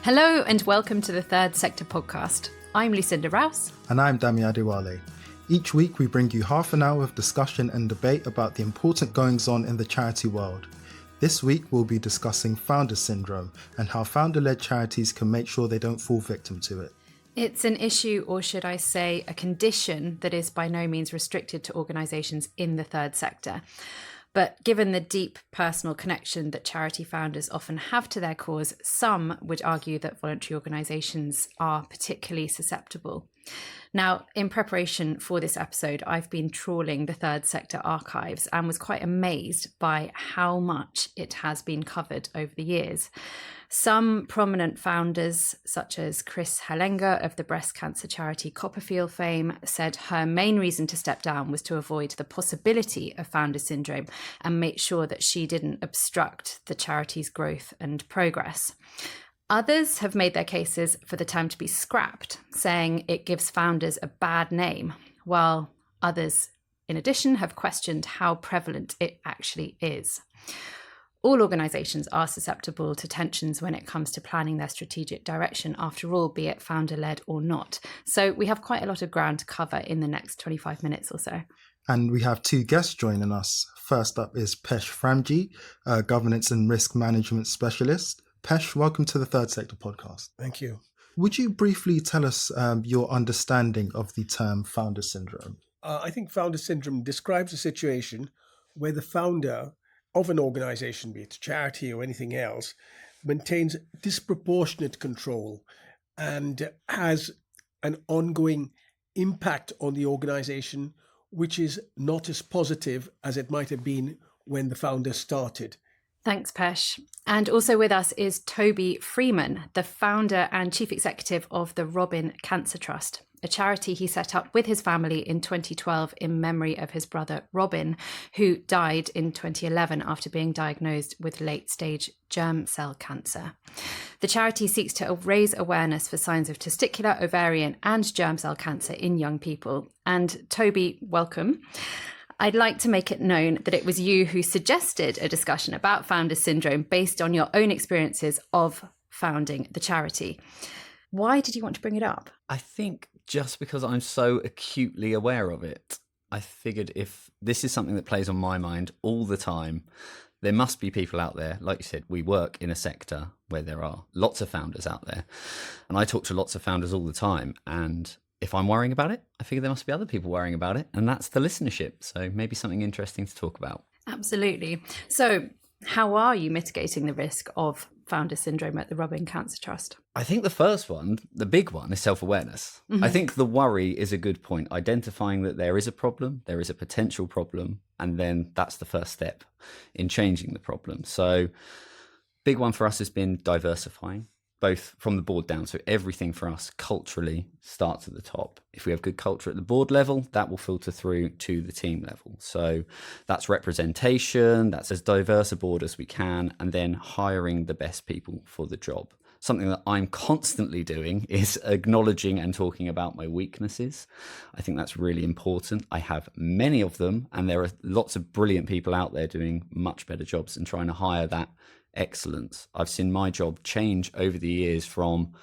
Hello and welcome to the Third Sector podcast. I'm Lucinda Rouse. And I'm Dami Adewale. Each week we bring you half an hour of discussion and debate about the important goings-on in the charity world. This week we'll be discussing founder syndrome and how founder-led charities can make sure they don't fall victim to it. It's an issue, or should I say a condition, that is by no means restricted to organisations in the third sector. But given the deep personal connection that charity founders often have to their cause, some would argue that voluntary organisations are particularly susceptible. Now, in preparation for this episode, I've been trawling the third sector archives and was quite amazed by how much it has been covered over the years. Some prominent founders, such as Chris Hellenger of the breast cancer charity Copperfield fame, said her main reason to step down was to avoid the possibility of founder syndrome and make sure that she didn't obstruct the charity's growth and progress. Others have made their cases for the term to be scrapped, saying it gives founders a bad name, while others, in addition, have questioned how prevalent it actually is. All organisations are susceptible to tensions when it comes to planning their strategic direction, after all, be it founder-led or not. So we have quite a lot of ground to cover in the next 25 minutes or so. And we have two guests joining us. First up is Pesh Framjee, a governance and risk management specialist. Pesh, welcome to the Third Sector podcast. Thank you. Would you briefly tell us your understanding of the term founder syndrome? I think founder syndrome describes a situation where the founder of an organization, be it a charity or anything else, maintains disproportionate control and has an ongoing impact on the organization, which is not as positive as it might have been when the founder started. Thanks, Pesh. And also with us is Toby Freeman, the founder and chief executive of the Robin Cancer Trust, a charity he set up with his family in 2012 in memory of his brother Robin, who died in 2011 after being diagnosed with late-stage germ cell cancer. The charity seeks to raise awareness for signs of testicular, ovarian and germ cell cancer in young people. And Toby, welcome. I'd like to make it known that it was you who suggested a discussion about founder syndrome based on your own experiences of founding the charity. Why did you want to bring it up? I think just because I'm so acutely aware of it. I figured if this is something that plays on my mind all the time, there must be people out there. Like you said, we work in a sector where there are lots of founders out there. And I talk to lots of founders all the time. And if I'm worrying about it, I figure there must be other people worrying about it. And that's the listenership. So maybe something interesting to talk about. Absolutely. So how are you mitigating the risk of founder syndrome at the Robin Cancer Trust? I think the first one, the big one, is self-awareness. Mm-hmm. I think the worry is a good point. Identifying that there is a problem, there is a potential problem, and then that's the first step in changing the problem. So big one for us has been diversifying, both from the board down. So everything for us culturally starts at the top. If we have good culture at the board level, that will filter through to the team level. So that's representation, that's as diverse a board as we can, and then hiring the best people for the job. Something that I'm constantly doing is acknowledging and talking about my weaknesses. I think that's really important. I have many of them, and there are lots of brilliant people out there doing much better jobs and trying to hire that excellence. I've seen my job change over the years from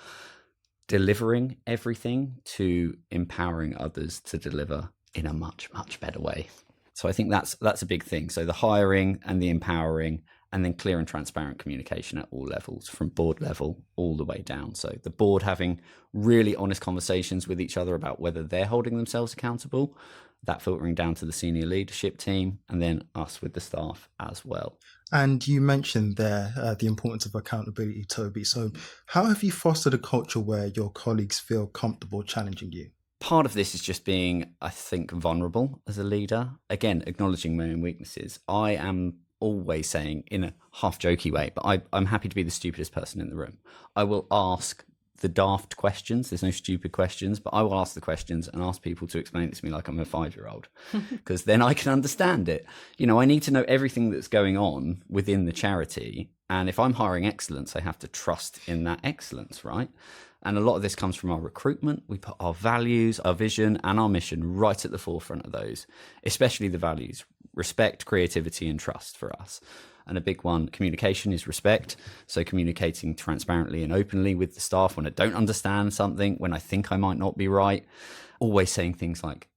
delivering everything to empowering others to deliver in a much, much better way. So I think that's a big thing. So the hiring and the empowering, and then clear and transparent communication at all levels, from board level all the way down. So the board having really honest conversations with each other about whether they're holding themselves accountable, that filtering down to the senior leadership team, and then us with the staff as well. And you mentioned there the importance of accountability, Toby. So how have you fostered a culture where your colleagues feel comfortable challenging you? Part of this is just being, I think, vulnerable as a leader. Again, acknowledging my own weaknesses. I am always saying, in a half jokey way, but I'm happy to be the stupidest person in the room. I will ask the daft questions. There's no stupid questions, but I will ask the questions and ask people to explain it to me like I'm a 5-year-old, because then I can understand it. You know, I need to know everything that's going on within the charity. And if I'm hiring excellence, I have to trust in that excellence, right? And a lot of this comes from our recruitment. We put our values, our vision and our mission right at the forefront of those, especially the values. respect, creativity, and trust for us. And a big one, communication, is respect. So communicating transparently and openly with the staff when I don't understand something, when I think I might not be right. Always saying things like,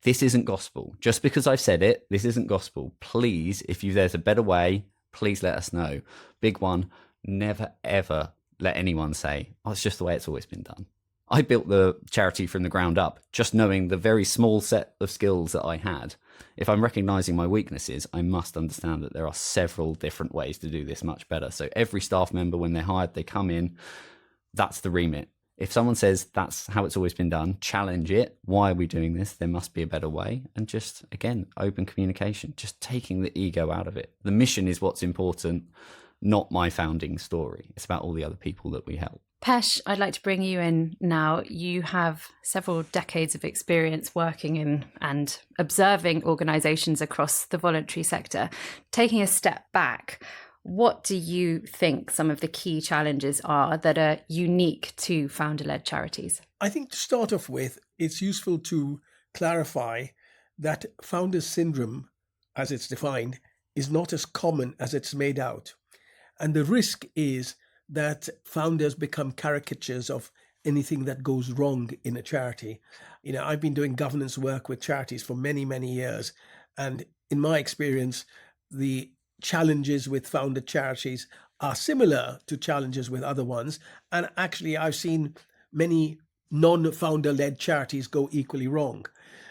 this isn't gospel. Just because I've said it, this isn't gospel. Please, if there's a better way, please let us know. Big one, never ever let anyone say, oh, it's just the way it's always been done. I built the charity from the ground up, just knowing the very small set of skills that I had. If I'm recognizing my weaknesses, I must understand that there are several different ways to do this much better. So every staff member, when they're hired, they come in, that's the remit. If someone says that's how it's always been done, challenge it. Why are we doing this? There must be a better way. And just, again, open communication, just taking the ego out of it. The mission is what's important, not my founding story. It's about all the other people that we help. Pesh, I'd like to bring you in now. You have several decades of experience working in and observing organisations across the voluntary sector. Taking a step back, what do you think some of the key challenges are that are unique to founder-led charities? I think to start off with, it's useful to clarify that founder syndrome, as it's defined, is not as common as it's made out. And the risk is that founders become caricatures of anything that goes wrong in a charity. I've been doing governance work with charities for many, many years. And in my experience, the challenges with founder charities are similar to challenges with other ones. And actually, I've seen many non-founder-led charities go equally wrong.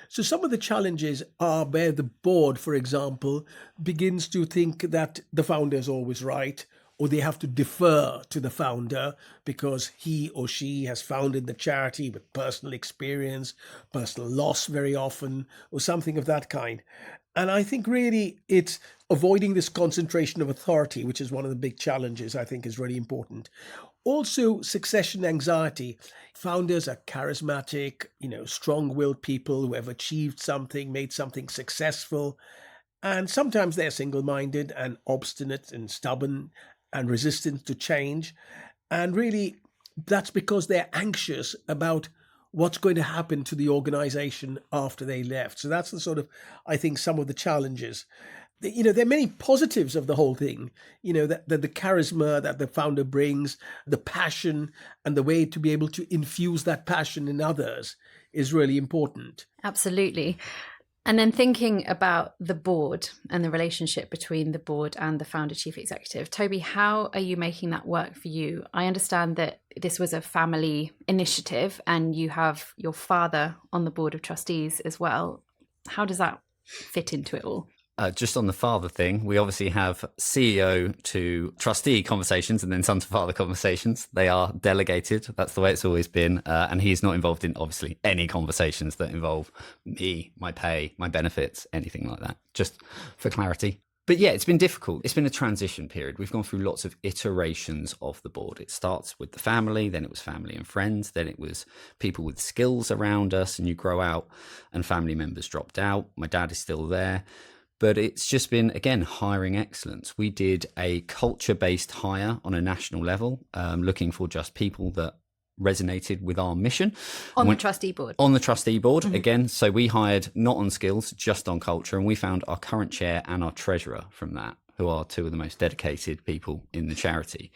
So some of the challenges are where the board, for example, begins to think that the founder is always right, or they have to defer to the founder because he or she has founded the charity with personal experience, personal loss very often, or something of that kind. And I think really it's avoiding this concentration of authority, which is one of the big challenges I think is really important. Also, succession anxiety. Founders are charismatic, strong-willed people who have achieved something, made something successful. And sometimes they're single-minded and obstinate and stubborn and resistant to change. And really, that's because they're anxious about what's going to happen to the organization after they left. So that's the sort of, I think, some of the challenges. There are many positives of the whole thing, that the charisma that the founder brings, the passion, and the way to be able to infuse that passion in others is really important. Absolutely. And then thinking about the board and the relationship between the board and the founder chief executive, Toby, how are you making that work for you? I understand that this was a family initiative and you have your father on the board of trustees as well. How does that fit into it all? Just on the father thing, we obviously have CEO to trustee conversations and then son to father conversations. They are delegated. That's the way it's always been. And he's not involved in, obviously, any conversations that involve me, my pay, my benefits, anything like that, just for clarity. But yeah, it's been difficult. It's been a transition period. We've gone through lots of iterations of the board. It starts with the family, then it was family and friends, then it was people with skills around us, and you grow out and family members dropped out. My dad is still there. But it's just been, again, hiring excellence. We did a culture-based hire on a national level, looking for just people that resonated with our mission. On the trustee board. On the trustee board, again. So we hired not on skills, just on culture. And we found our current chair and our treasurer from that, who are two of the most dedicated people in the charity.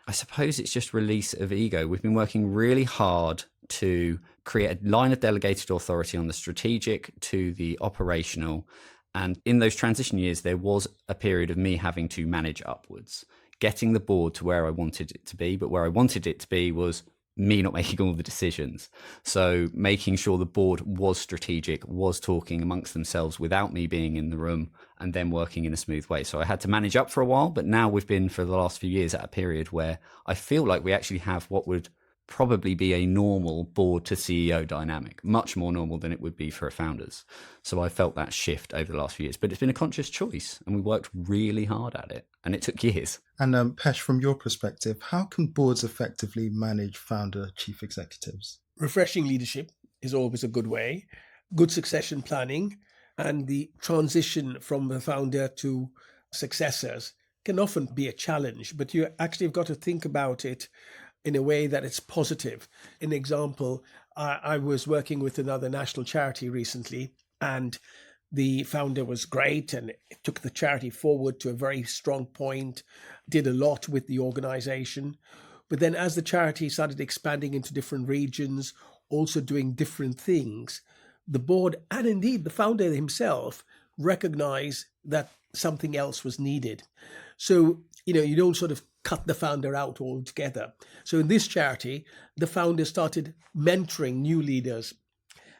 I suppose it's just release of ego. We've been working really hard to create a line of delegated authority on the strategic to the operational. And in those transition years, there was a period of me having to manage upwards, getting the board to where I wanted it to be. But where I wanted it to be was me not making all the decisions. So making sure the board was strategic, was talking amongst themselves without me being in the room, and then working in a smooth way. So I had to manage up for a while, but now we've been for the last few years at a period where I feel like we actually have what would probably be a normal board to CEO dynamic, much more normal than it would be for a founders. So I felt that shift over the last few years, but it's been a conscious choice and we worked really hard at it and it took years. And Pesh, from your perspective, how can boards effectively manage founder chief executives? Refreshing leadership is always a good way, good succession planning, and the transition from the founder to successors can often be a challenge, but you actually have got to think about it in a way that it's positive. An example, I was working with another national charity recently, and The founder was great and took the charity forward to a very strong point, did a lot with the organization. But then as the charity started expanding into different regions, also doing different things, the board and indeed the founder himself recognized that something else was needed. So, you don't sort of cut the founder out altogether. So in this charity, the founder started mentoring new leaders.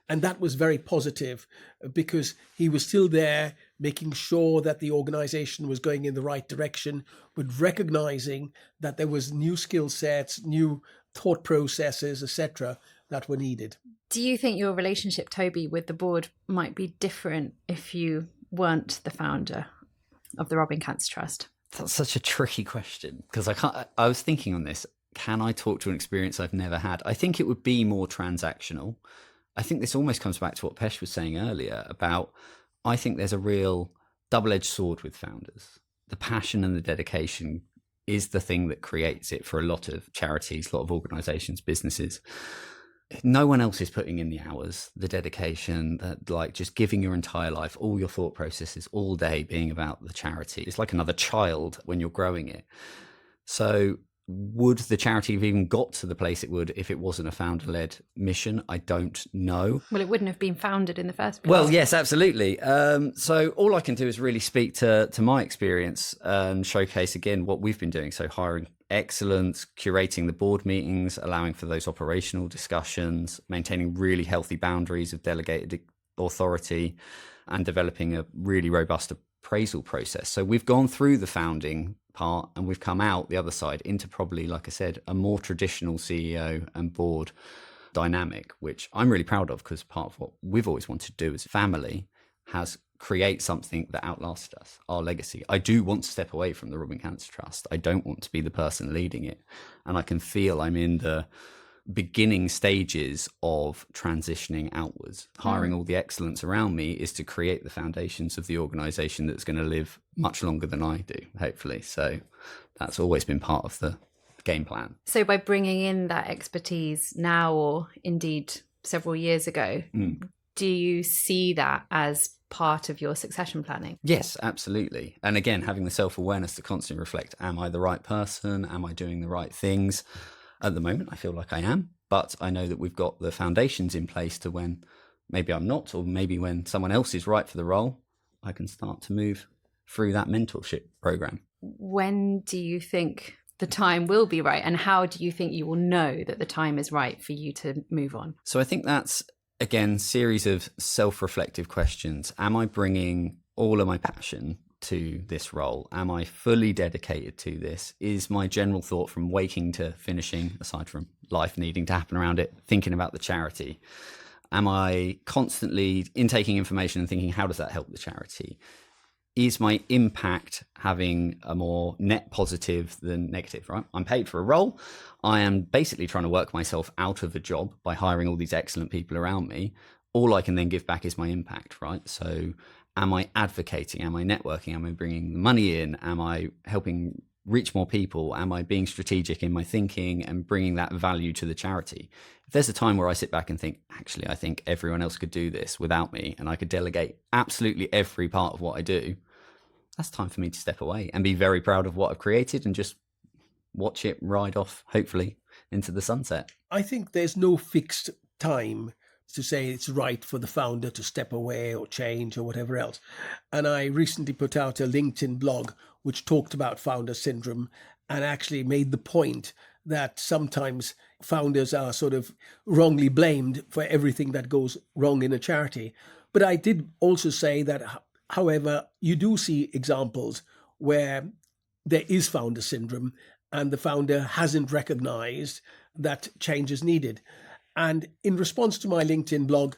And that was very positive because he was still there making sure that the organization was going in the right direction, but recognizing that there was new skill sets, new thought processes, etc., that were needed. Do you think your relationship, Toby, with the board might be different if you weren't the founder of the Robbing Cancer Trust? That's such a tricky question because I was thinking on this. Can I talk to an experience I've never had? I think it would be more transactional. I think this almost comes back to what Pesh was saying earlier about, I think there's a real double-edged sword with founders. The passion and the dedication is the thing that creates it for a lot of charities, a lot of organizations, businesses. No one else is putting in the hours, the dedication, like just giving your entire life, all your thought processes all day being about the charity. It's like another child when you're growing it. So would the charity have even got to the place it would if it wasn't a founder-led mission? I don't know. Well, it wouldn't have been founded in the first place. Well, yes, absolutely. So all I can do is really speak to my experience and showcase again what we've been doing. So hiring excellence, curating the board meetings, allowing for those operational discussions, maintaining really healthy boundaries of delegated authority, and developing a really robust appraisal process. So we've gone through the founding part and we've come out the other side into probably, like I said, a more traditional CEO and board dynamic, which I'm really proud of because part of what we've always wanted to do as a family has create something that outlasts us, our legacy. I do want to step away from the Robbing Cancer Trust. I don't want to be the person leading it. And I can feel I'm in the beginning stages of transitioning outwards. Hiring all the excellence around me is to create the foundations of the organization that's going to live much longer than I do, hopefully. So that's always been part of the game plan. So by bringing in that expertise now, or indeed several years ago, do you see that as part of your succession planning? Yes, absolutely. And again, having the self-awareness to constantly reflect, am I the right person? Am I doing the right things? At the moment, I feel like I am, but I know that we've got the foundations in place to when maybe I'm not, or maybe when someone else is right for the role, I can start to move through that mentorship program. When do you think the time will be right? And how do you think you will know that the time is right for you to move on? So I think that's, again, series of self-reflective questions. Am I bringing all of my passion to this role? Am I fully dedicated to this? Is my general thought from waking to finishing, aside from life needing to happen around it, thinking about the charity? Am I constantly intaking information and thinking, how does that help the charity? Is my impact having a more net positive than negative, right? I'm paid for a role. I am basically trying to work myself out of a job by hiring all these excellent people around me. All I can then give back is my impact, right? So am I advocating? Am I networking? Am I bringing the money in? Am I helping reach more people? Am I being strategic in my thinking and bringing that value to the charity? If there's a time where I sit back and think, actually, I think everyone else could do this without me and I could delegate absolutely every part of what I do, that's time for me to step away and be very proud of what I've created and just watch it ride off, hopefully, into the sunset. I think there's no fixed time to say it's right for the founder to step away or change or whatever else. And I recently put out a LinkedIn blog which talked about founder syndrome and actually made the point that sometimes founders are sort of wrongly blamed for everything that goes wrong in a charity. But I did also say that, however, you do see examples where there is founder syndrome and the founder hasn't recognized that change is needed. And in response to my LinkedIn blog,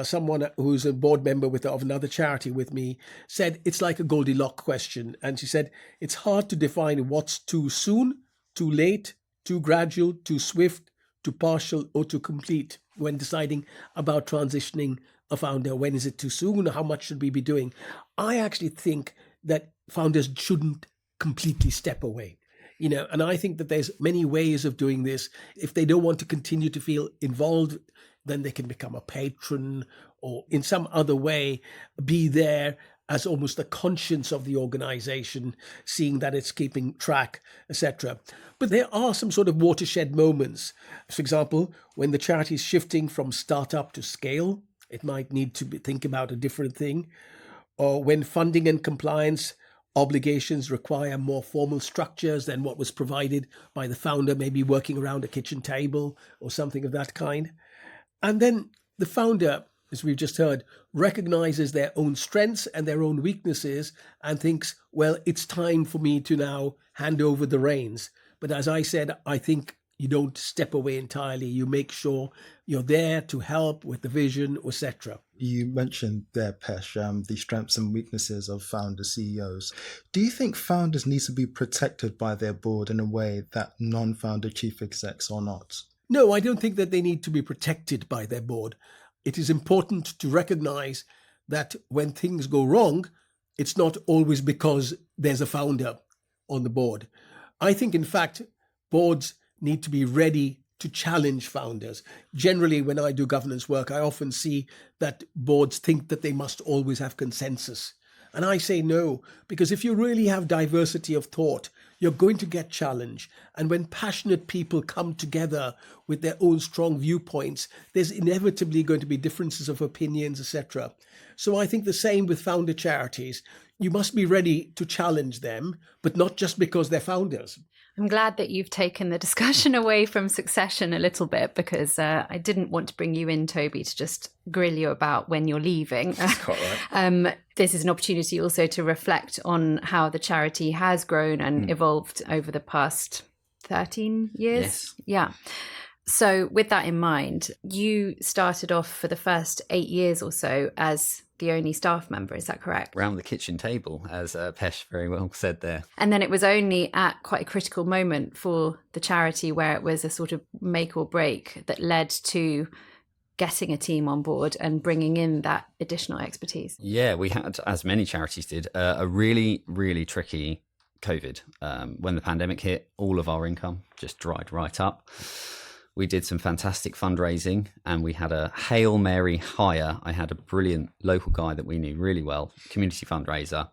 someone who's a board member of another charity with me said it's like a Goldilocks question. And she said, it's hard to define what's too soon, too late, too gradual, too swift, too partial, or too complete when deciding about transitioning a founder. When is it too soon? How much should we be doing? I actually think that founders shouldn't completely step away. And I think that there's many ways of doing this. If they don't want to continue to feel involved, then they can become a patron or in some other way be there as almost the conscience of the organization, seeing that it's keeping track, etc. But there are some sort of watershed moments. For example, when the charity is shifting from startup to scale, it might need to think about a different thing. Or when funding and compliance obligations require more formal structures than what was provided by the founder, maybe working around a kitchen table or something of that kind. And then the founder, as we've just heard, recognizes their own strengths and their own weaknesses and thinks, well, it's time for me to now hand over the reins. But as I said, I think you don't step away entirely. You make sure you're there to help with the vision, etc. You mentioned there, Pesh, the strengths and weaknesses of founder CEOs. Do you think founders need to be protected by their board in a way that non-founder chief execs are not? No, I don't think that they need to be protected by their board. It is important to recognize that when things go wrong, it's not always because there's a founder on the board. I think, in fact, boards need to be ready to challenge founders. Generally, when I do governance work, I often see that boards think that they must always have consensus. And I say no, because if you really have diversity of thought, you're going to get challenged. And when passionate people come together with their own strong viewpoints, there's inevitably going to be differences of opinions, etc. So I think the same with founder charities. You must be ready to challenge them, but not just because they're founders. I'm glad that you've taken the discussion away from succession a little bit, because I didn't want to bring you in, Toby, to just grill you about when you're leaving. That's quite right. This is an opportunity also to reflect on how the charity has grown and evolved over the past 13 years. Yes. Yeah. So with that in mind, you started off for the first 8 years or so as the only staff member, is that correct? Around the kitchen table, as Pesh very well said there. And then it was only at quite a critical moment for the charity where it was a sort of make or break that led to getting a team on board and bringing in that additional expertise. Yeah, we had, as many charities did, a really, really tricky COVID. When the pandemic hit, all of our income just dried right up. We did some fantastic fundraising and we had a Hail Mary hire. I had a brilliant local guy that we knew really well, community fundraiser.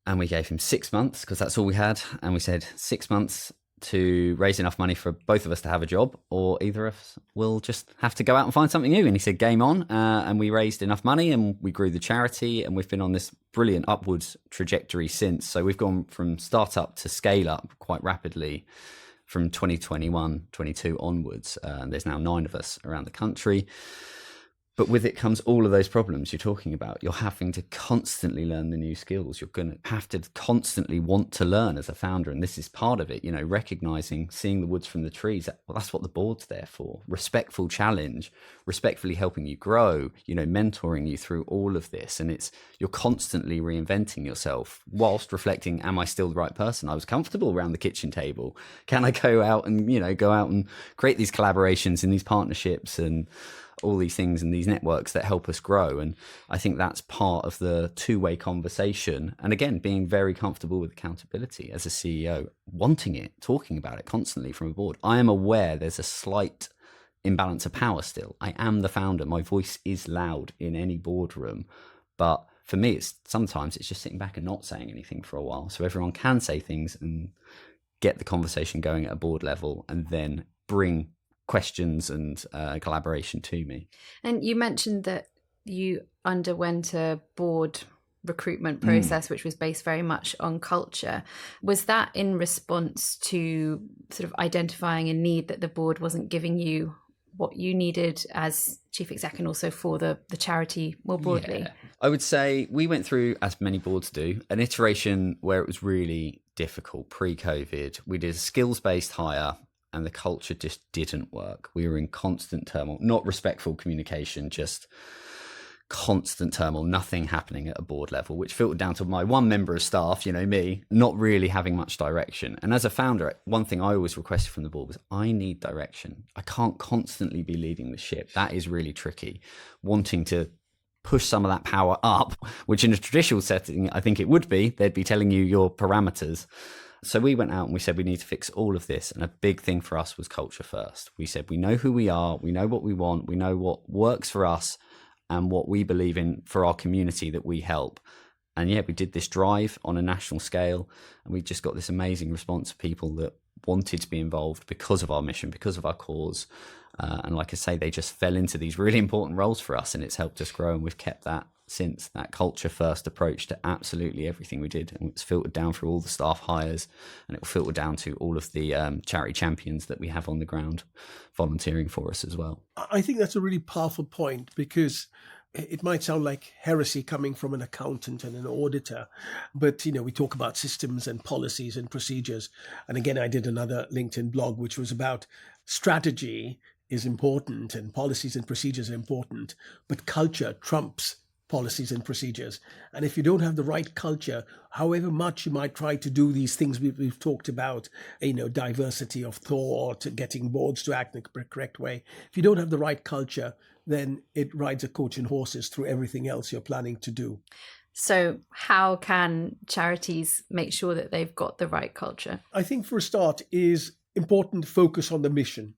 And we gave him 6 months because that's all we had. And we said 6 months to raise enough money for both of us to have a job, or either of us will just have to go out and find something new. And he said, game on. And we raised enough money and we grew the charity, and we've been on this brilliant upwards trajectory since. So we've gone from startup to scale up quite rapidly from 2021, 22 onwards. There's now 9 of us around the country. But with it comes all of those problems you're talking about. You're having to constantly learn the new skills. You're going to have to constantly want to learn as a founder. And this is part of it, you know, recognizing, seeing the woods from the trees. Well, that's what the board's there for. Respectful challenge, respectfully helping you grow, you know, mentoring you through all of this. And you're constantly reinventing yourself whilst reflecting, am I still the right person? I was comfortable around the kitchen table. Can I go out and create these collaborations and these partnerships and all these things and these networks that help us grow? And I think that's part of the two-way conversation. And again, being very comfortable with accountability as a CEO, wanting it, talking about it constantly from a board. I am aware there's a slight imbalance of power still. I am the founder. My voice is loud in any boardroom. But for me, sometimes it's just sitting back and not saying anything for a while. So everyone can say things and get the conversation going at a board level and then bring questions and collaboration to me. And you mentioned that you underwent a board recruitment process, which was based very much on culture. Was that in response to sort of identifying a need that the board wasn't giving you what you needed as chief exec, and also for the charity more broadly? Yeah. I would say we went through, as many boards do, an iteration where it was really difficult pre-COVID. We did a skills-based hire, and the culture just didn't work. We were in constant turmoil, not respectful communication, just constant turmoil, nothing happening at a board level, which filtered down to my one member of staff, you know, me, not really having much direction. And as a founder, one thing I always requested from the board was, I need direction. I can't constantly be leading the ship. That is really tricky. Wanting to push some of that power up, which in a traditional setting, I think it would be, they'd be telling you your parameters. So we went out and we said we need to fix all of this. And a big thing for us was culture first. We said we know who we are, we know what we want, we know what works for us and what we believe in for our community that we help. And yeah, we did this drive on a national scale, and we just got this amazing response of people that wanted to be involved because of our mission, because of our cause. And like I say, they just fell into these really important roles for us, and it's helped us grow. And we've kept that since, that culture first approach to absolutely everything we did. And it's filtered down through all the staff hires, and it will filter down to all of the charity champions that we have on the ground volunteering for us as well. I think that's a really powerful point, because it might sound like heresy coming from an accountant and an auditor, but we talk about systems and policies and procedures. And again, I did another LinkedIn blog which was about strategy is important and policies and procedures are important, but culture trumps policies and procedures. And if you don't have the right culture, however much you might try to do these things we've talked about, diversity of thought, getting boards to act in the correct way, if you don't have the right culture, then it rides a coach and horses through everything else you're planning to do. So how can charities make sure that they've got the right culture? I think for a start is important to focus on the mission.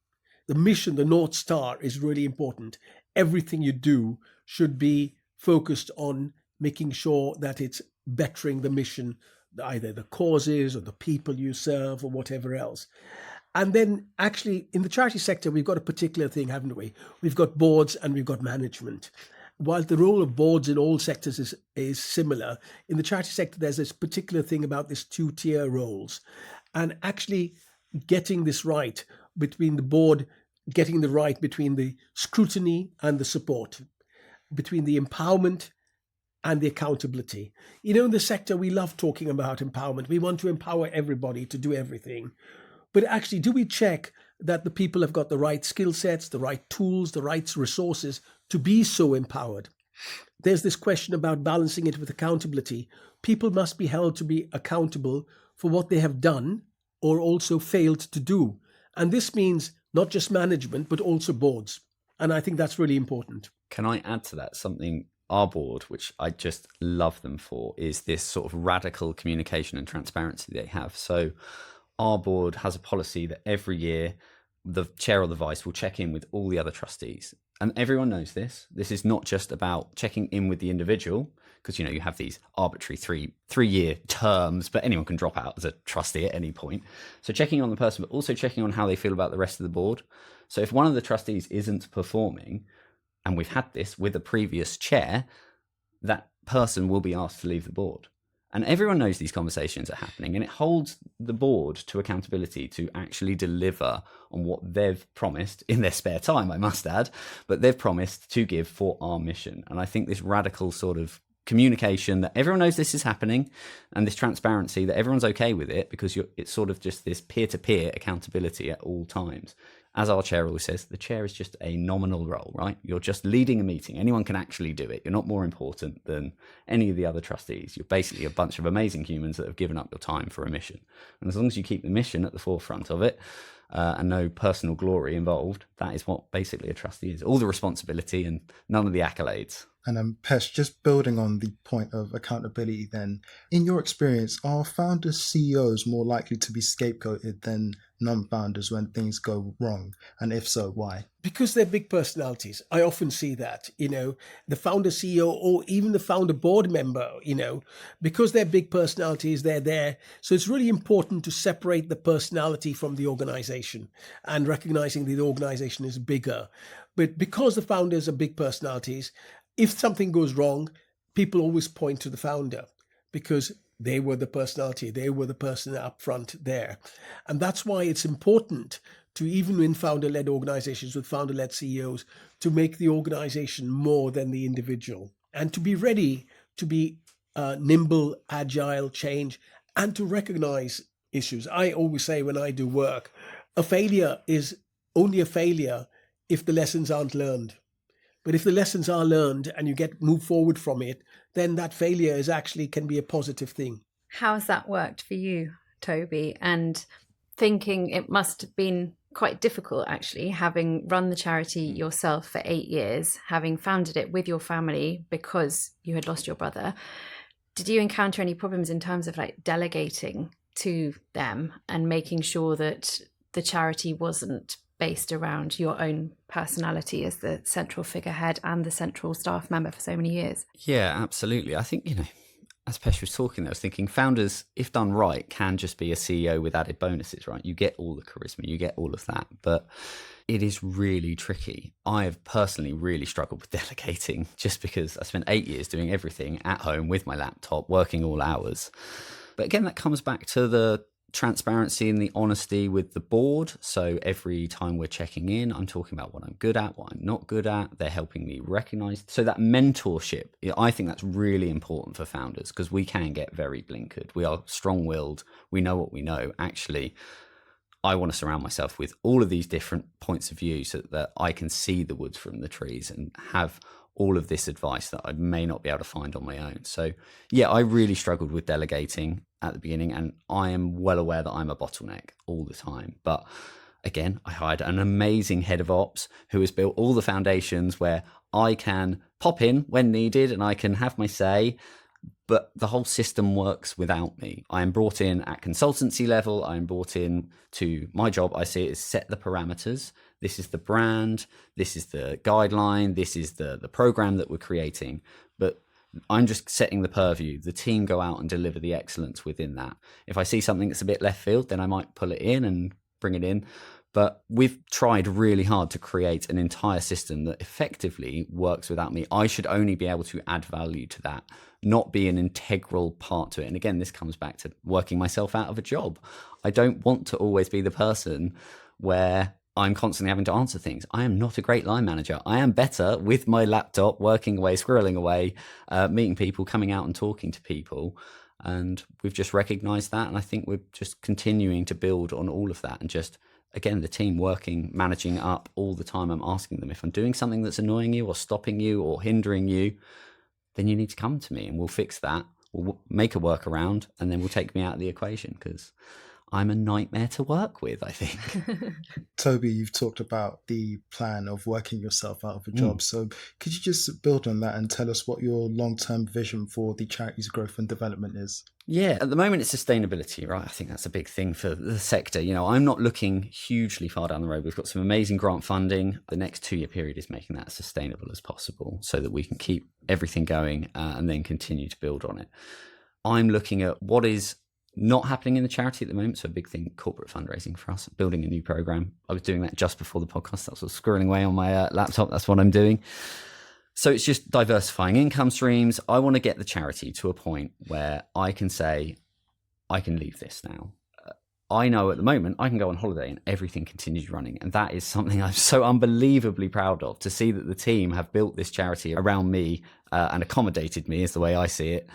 The mission, the North Star, is really important. Everything you do should be focused on making sure that it's bettering the mission, either the causes or the people you serve or whatever else. And then actually in the charity sector, we've got a particular thing, haven't we? We've got boards and we've got management. While the role of boards in all sectors is similar, in the charity sector, there's this particular thing about this two-tier roles. And actually getting this right between the board, getting the right between the scrutiny and the support, between the empowerment and the accountability. In the sector, we love talking about empowerment. We want to empower everybody to do everything. But actually, do we check that the people have got the right skill sets, the right tools, the right resources to be so empowered? There's this question about balancing it with accountability. People must be held to be accountable for what they have done or also failed to do. And this means not just management, but also boards. And I think that's really important. Can I add to that something? Our board, which I just love them for, is this sort of radical communication and transparency they have. So our board has a policy that every year the chair or the vice will check in with all the other trustees. And everyone knows this. This is not just about checking in with the individual, because, you have these arbitrary three-year terms, but anyone can drop out as a trustee at any point. So checking on the person, but also checking on how they feel about the rest of the board. So if one of the trustees isn't performing, and we've had this with a previous chair, that person will be asked to leave the board. And everyone knows these conversations are happening, and it holds the board to accountability to actually deliver on what they've promised in their spare time, I must add, but they've promised to give for our mission. And I think this radical sort of communication that everyone knows this is happening, and this transparency that everyone's okay with it, because it's sort of just this peer-to-peer accountability at all times. As our chair always says, the chair is just a nominal role, right? You're just leading a meeting. Anyone can actually do it. You're not more important than any of the other trustees. You're basically a bunch of amazing humans that have given up your time for a mission. And as long as you keep the mission at the forefront of it, and no personal glory involved, that is what basically a trustee is. All the responsibility and none of the accolades. And Pesh, just building on the point of accountability then, in your experience, are founders, CEOs more likely to be scapegoated than non-founders when things go wrong? And if so, why? Because they're big personalities. I often see that, the founder, CEO, or even the founder board member, because they're big personalities, they're there. So it's really important to separate the personality from the organization and recognizing that the organization is bigger. But because the founders are big personalities, if something goes wrong, people always point to the founder because they were the personality, they were the person up front there. And that's why it's important to, even in founder-led organizations with founder-led CEOs, to make the organization more than the individual and to be ready to be nimble, agile, change, and to recognize issues. I always say when I do work, a failure is only a failure if the lessons aren't learned. But if the lessons are learned and you move forward from it, then that failure can be a positive thing. How has that worked for you, Toby? And thinking it must have been quite difficult, actually, having run the charity yourself for 8 years, having founded it with your family because you had lost your brother. Did you encounter any problems in terms of delegating to them and making sure that the charity wasn't based around your own personality as the central figurehead and the central staff member for so many years. Yeah, absolutely. I think, as Pesh was talking, I was thinking founders, if done right, can just be a CEO with added bonuses, right? You get all the charisma, you get all of that, but it is really tricky. I have personally really struggled with delegating just because I spent 8 years doing everything at home with my laptop, working all hours. But again, that comes back to the transparency and the honesty with the board. So every time we're checking in, I'm talking about what I'm good at, what I'm not good at. They're helping me recognize. So that mentorship, I think that's really important for founders because we can get very blinkered. We are strong-willed. We know what we know. Actually, I want to surround myself with all of these different points of view so that I can see the woods from the trees and have all of this advice that I may not be able to find on my own. So yeah, I really struggled with delegating at the beginning, and I am well aware that I'm a bottleneck all the time. But again, I hired an amazing head of ops who has built all the foundations where I can pop in when needed and I can have my say, but the whole system works without me. I am brought in at consultancy level. I am brought in to my job. I see it as set the parameters. This is the brand. This is the guideline. This is the program that we're creating. But I'm just setting the purview. The team go out and deliver the excellence within that. If I see something that's a bit left field, then I might pull it in and bring it in. But we've tried really hard to create an entire system that effectively works without me. I should only be able to add value to that, not be an integral part to it. And again, this comes back to working myself out of a job. I don't want to always be the person where I'm constantly having to answer things. I am not a great line manager. I am better with my laptop, working away, squirreling away, meeting people, coming out and talking to people. And we've just recognized that. And I think we're just continuing to build on all of that and just, again, the team working, managing up all the time. I'm asking them if I'm doing something that's annoying you or stopping you or hindering you, then you need to come to me and we'll fix that. We'll make a workaround and then we'll take me out of the equation because I'm a nightmare to work with, I think. Toby, you've talked about the plan of working yourself out of a job. So could you just build on that and tell us what your long-term vision for the charity's growth and development is? Yeah, at the moment it's sustainability, right? I think that's a big thing for the sector. I'm not looking hugely far down the road. We've got some amazing grant funding. The next 2-year period is making that as sustainable as possible so that we can keep everything going and then continue to build on it. I'm looking at what is not happening in the charity at the moment. So a big thing, corporate fundraising for us, building a new program. I was doing that just before the podcast. That was squirreling away on my laptop. That's what I'm doing. So it's just diversifying income streams. I want to get the charity to a point where I can say, I can leave this now. I know at the moment I can go on holiday and everything continues running. And that is something I'm so unbelievably proud of, to see that the team have built this charity around me and accommodated me is the way I see it,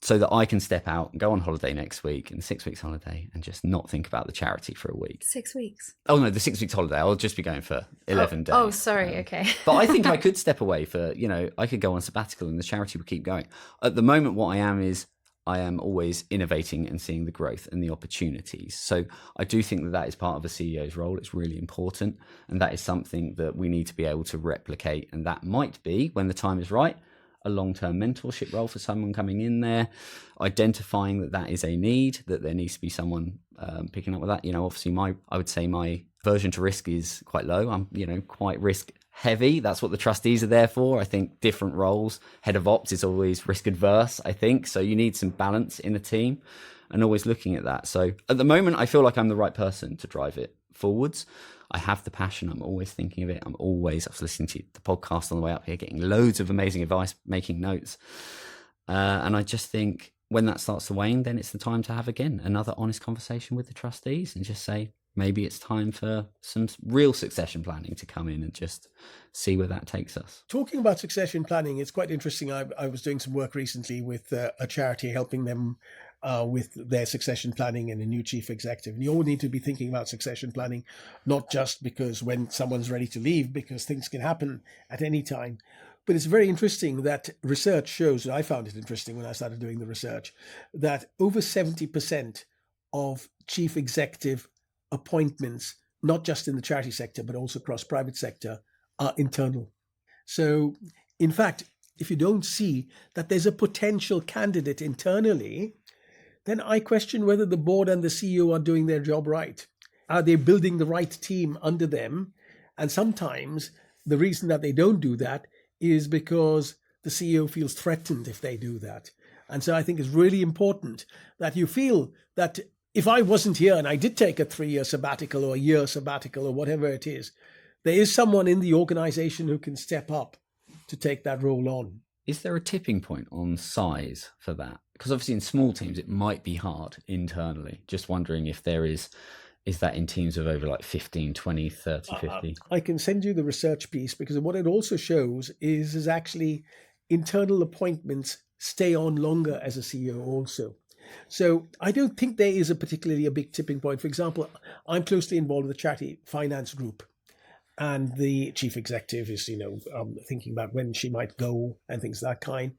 so that I can step out and go on holiday next week and 6 weeks holiday and just not think about the charity for a week. 6 weeks? Oh, no, the 6 weeks holiday. I'll just be going for 11 days. Oh, sorry. Okay. But I think I could step away for, I could go on sabbatical and the charity would keep going. At the moment, what I am always innovating and seeing the growth and the opportunities. So I do think that is part of a CEO's role. It's really important. And that is something that we need to be able to replicate. And that might be, when the time is right, a long-term mentorship role for someone coming in there, identifying that is a need, that there needs to be someone picking up with that. Obviously I would say my aversion to risk is quite low. I'm, quite risk heavy. That's what the trustees are there for. I think different roles. Head of ops is always risk adverse, I think. So you need some balance in a team and always looking at that. So at the moment, I feel like I'm the right person to drive it forwards. I have the passion. I'm always thinking of it. I was listening to the podcast on the way up here, getting loads of amazing advice, making notes. And I just think when that starts to wane, then it's the time to have, again, another honest conversation with the trustees and just say, maybe it's time for some real succession planning to come in and just see where that takes us. Talking about succession planning, it's quite interesting. I was doing some work recently with a charity, helping them with their succession planning and a new chief executive. And you all need to be thinking about succession planning, not just because when someone's ready to leave, because things can happen at any time. But it's very interesting that research shows, and I found it interesting when I started doing the research, that over 70% of chief executive appointments, not just in the charity sector, but also across private sector, are internal. So, in fact, if you don't see that there's a potential candidate internally, then I question whether the board and the CEO are doing their job right. Are they building the right team under them? And sometimes the reason that they don't do that is because the CEO feels threatened if they do that. And so I think it's really important that you feel that if I wasn't here and I did take a 3-year sabbatical or a year sabbatical or whatever it is, there is someone in the organization who can step up to take that role on. Is there a tipping point on size for that? Because obviously in small teams, it might be hard internally. Just wondering if there is that in teams of over like 15, 20, 30, 50? I can send you the research piece, because what it also shows is actually internal appointments stay on longer as a CEO also. So I don't think there is a big tipping point. For example, I'm closely involved with the charity finance group, and the chief executive is, thinking about when she might go and things of that kind.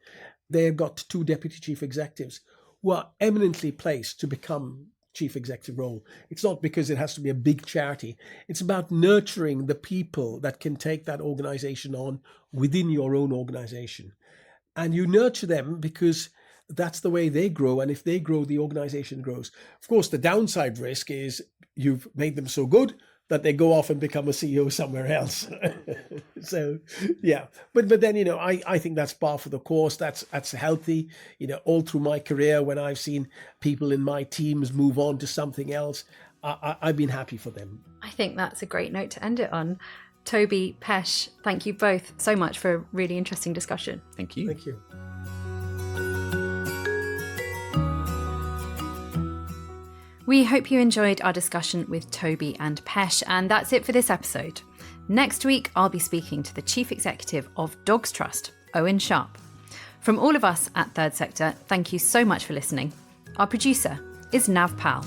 They've got 2 deputy chief executives who are eminently placed to become chief executive role. It's not because it has to be a big charity. It's about nurturing the people that can take that organization on within your own organization. And you nurture them because that's the way they grow. And if they grow, the organization grows. Of course, the downside risk is you've made them so good that they go off and become a CEO somewhere else. So, yeah. But then, I think that's par for the course. That's healthy. All through my career, when I've seen people in my teams move on to something else, I've been happy for them. I think that's a great note to end it on. Toby, Pesh, thank you both so much for a really interesting discussion. Thank you. Thank you. We hope you enjoyed our discussion with Toby and Pesh, and that's it for this episode. Next week, I'll be speaking to the Chief Executive of Dogs Trust, Owen Sharp. From all of us at Third Sector, thank you so much for listening. Our producer is Nav Pal.